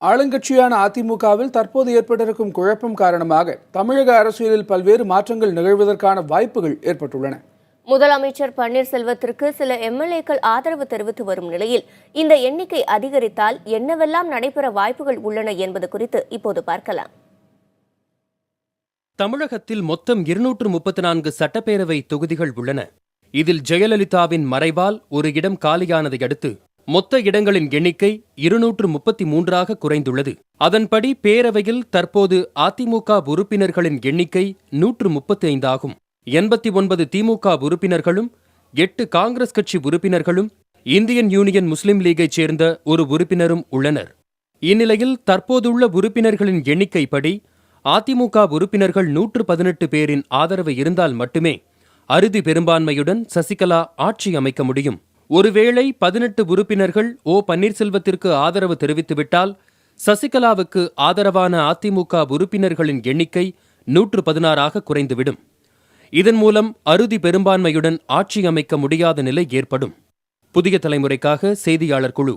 ஆளுங்கட்சியான அதிமுகவில் தற்போது ஏற்பட்டிருக்கும் குழப்பம் காரணமாக தமிழக அரசியலில் பல்வேறு மாற்றங்கள் நிகழ்வதற்கான வாய்ப்புகள் ஏற்பட்டுள்ளன. முதலமைச்சர் பன்னீர்செல்வத்திற்கு சில எம்எல்ஏக்கள் ஆதரவு தெரிவித்து வரும் நிலையில் இந்த எண்ணிக்கை அதிகரித்தால் என்னவெல்லாம் நடைபெற வாய்ப்புகள் உள்ளன என்பது குறித்து இப்போது பார்க்கலாம். தமிழகத்தில் மொத்தம் 234 சட்டப்பேரவை தொகுதிகள் உள்ளன. இதில் ஜெயலலிதாவின் மறைவால் ஒரு இடம் காலியானதை அடுத்து மொத்த இடங்களின் எண்ணிக்கை 233ஆக குறைந்துள்ளது. அதன்படி பேரவையில் தற்போது அதிமுக உறுப்பினர்களின் எண்ணிக்கை 135 ஆகும். 89 திமுக உறுப்பினர்களும் 8 காங்கிரஸ் கட்சி உறுப்பினர்களும் இந்தியன் யூனியன் முஸ்லிம் லீகைச் சேர்ந்த ஒரு உறுப்பினரும் உள்ளனர். இந்நிலையில் தற்போதுள்ள உறுப்பினர்களின் எண்ணிக்கைப்படி அதிமுக உறுப்பினர்கள் 118 பேரின் ஆதரவு இருந்தால் மட்டுமே அறுதி பெரும்பான்மையுடன் சசிகலா ஆட்சி அமைக்க முடியும். ஒருவேளை 18 உறுப்பினர்கள் ஓ பன்னீர்செல்வத்திற்கு ஆதரவு தெரிவித்துவிட்டால் சசிகலாவுக்கு ஆதரவான அதிமுக உறுப்பினர்களின் எண்ணிக்கை 116ஆக குறைந்துவிடும். இதன் மூலம் அறுதி பெரும்பான்மையுடன் ஆட்சி அமைக்க முடியாத நிலை ஏற்படும். புதிய தலைமுறைக்காக செய்தியாளர் குழு.